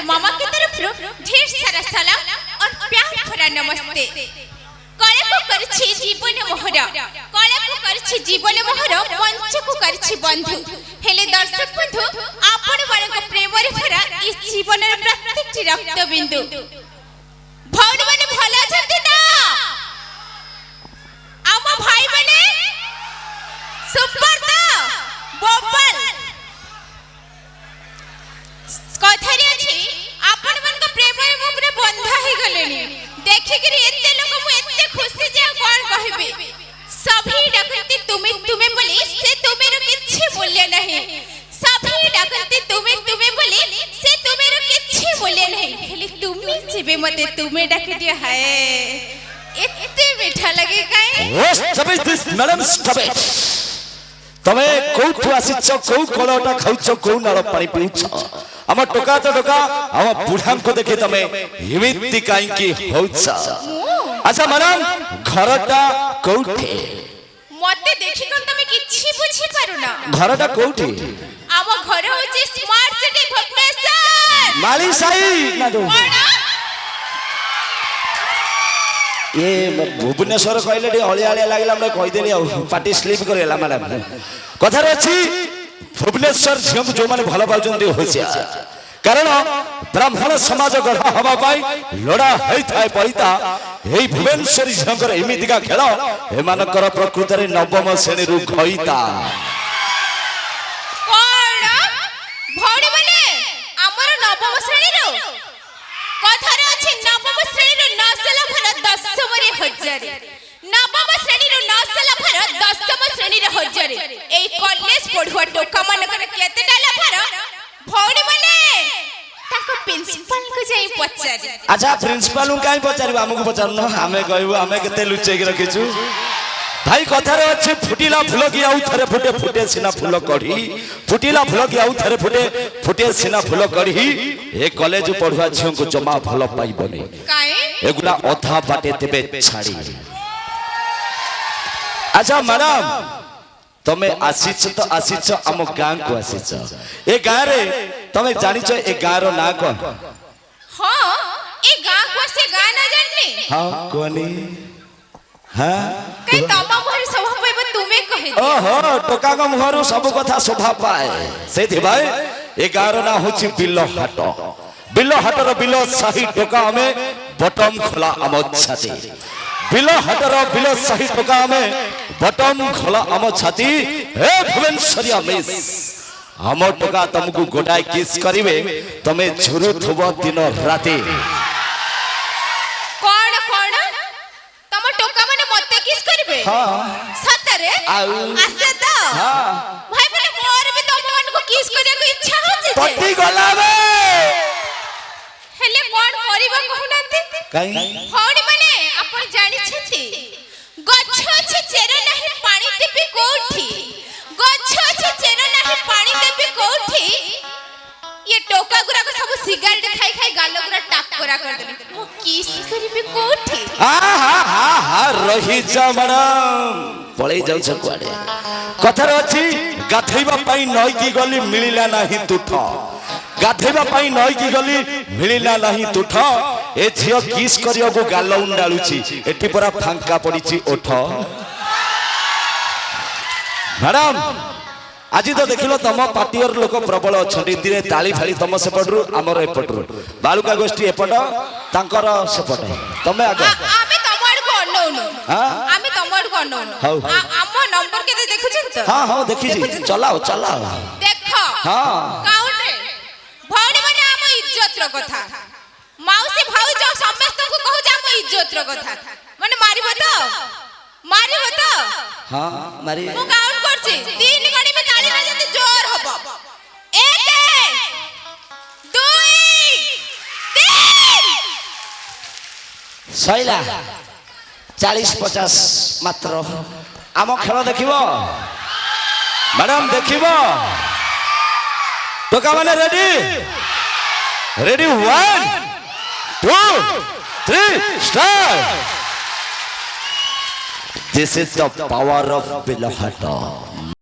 मामा की तरफ ढेर सारा सलाम और प्यार भरा नमस्ते। कला को करछि जीवन मोहर, कला को करछि जीवन मोहर, पंच को करछि बंधु। हेले दर्शक बंधु, आपण मानक प्रेम रे भरा इस जीवन रे प्रत्येक रक्त बिंदु। भौणी माने भला अछंती ना? आम भाई माने सुपर दा बोबल कथारे अछि आपण मन को प्रेम रे मो पूरा बंधा हे गलेनी। देखि कि एते लोग मु एते खुशी जे कोन कहबे। सभी डाकंती तुमे तुमे बोली से तुमे रो किछि बोले नहीं। सभी डाकंती तुमे तुमे बोली से तुमे रो किछि बोले नहीं। हेले तुमे जेबे मते तुमे डाके दिया हाय एते मीठा लगे काए। Stop it this madam, stop it. तमे कोठु आसीछ, को कलटा खाउछ, को नाळ पानी पीउछ। हम टोका तो टोका हम बुढ़ाम को देखे तमे हिमिति काई की होउछ। अच्छा मैडम, घरटा कोठे? मते देखि कोन तमे किछि बुझी पारुना। घरटा कोठे? आम घर होची स्मार्ट सिटी भुवनेश्वर माली साई ना जो ये भुवनेश्वर कहले डी हलिया हलिया लागला, हमरे कहि देली आ पार्टी स्लिप करेला। मैडम कथा रे अछि भुवनेश्वर झियो जो माने भलो पाउचंदी होसिया, कारण ब्राह्मण समाज गढ़ा हवा पाई लोड़ा हेई थाए पइता। एई भुवनेश्वर झियोकर एमितिका खेल ए मानकर प्रकृति रे नवम श्रेणी रु खइता। कोन भौणी माने हमर नवम श्रेणी रु कथा रे अछि नवम श्रेणी रु नसल भर 10 रे हजार। नवम श्रेणी रु नसल भर 10 श्रेणी रे हजार। एई कॉलेज पढुआ टोका मानकर केते डाला भर भौणी माने ताको प्रिंसिपल को जाई पचारि। अच्छा प्रिंसिपल उ काई पचारिबा? हमकु पचारनो, हमें कहबो हमें केते लुचेक रखिछु। भाई कथा रे अछि फुटिला फूल की आउ थरे फुटे, फुटे सिना फूल कढ़ी। फुटिला फूल की आउ थरे फुटे, फुटे सिना फूल कढ़ी। ए कॉलेज पढुआ छियो को जमा भलो पाइबनी काए एगुला अधा बाटे तेबे छाड़ी। अच्छा मैडम, तमे आसीछ तो आसीछ हम गां को आसीछ। ए गां रे तमे जानिछ ए गां रो ना कोन? हां ए गां को से गां ना जाननी। हां कोनी? हां कई तमा मोहर स्वभाव पाइबो तुमे कहि दे। ओहो टोका को मुहरु सब कथा शोभा पाए। सेथि भाई ए गां रो ना होछि बिल्लो हाट। बिल्लो हाट रो बिल्लो सही टोका हमें बटम खोला आम छाती। बिल्लो हाट रो बिल्लो सही टोका हमें बटम खोला आम छाती। हे भुवनेश्वरिया मिस, हम टोका तुमको गोटाए किस करिवे, तमे झुरु थुबो दिन राती। कोन कोन तम टोका माने मते किस करिवे? हां सतरे आसे त। हां भाई बोले मोर भी तम मन को किस करे को इच्छा होछि जे पट्टी गला बे। हेले कोन करिबा कहउनाते काई? भौणी माने आपण जानि छथि गछ अछि चेर नाही पानी देबे कोठी। गछ अछि चेर नाही पानी देबे कोठी। ये टोका गुरा को सब सिगरेट खाई खाई गालो गुरा टाकरा कर देले। मो किस करिबे कोठी? हा रही जा मैडम, पळै जाउ छ कुआडे। कथा रे अछि गाथैबा पई नई की गली मिलिला नाही तुठ। गाथैबा पई नई की गली मिलिला नाही तुठ। ए झियो किस करियो को गालो उंडालुची, एठी परा फांका पडिची ओठ। मैडम आज तो देखिलो तम पार्टीर लोक प्रबल अछंती। दिने ताली फाली तम सेपटरू आमर एपटरू बालुका गोष्ठी एपट तांकर सेपट। तमे आगे आमे तमड़ को अनौनु। हां आमे तमड़ को अनौनु। आम नंबर केते देखुछन त? हां हां देखि जी, चलाओ चलाओ देखो। हां काउंट रे भौणी माने आम इज्जत रो कथा। माउसी भाउज समस्त को कहू जा आम इज्जत रो कथा। माने मारिबो त? मारिबो त? हां मारी। मु काउंट करछि 3 गणी में ताली बजाते जोर हबो। 1 2 3 सैला 40-50 मात्र। आम खेल देखिबो मैडम? देखिबो टोका माने ready? Ready 1 2 3 start. This is the power of Bill Hatta.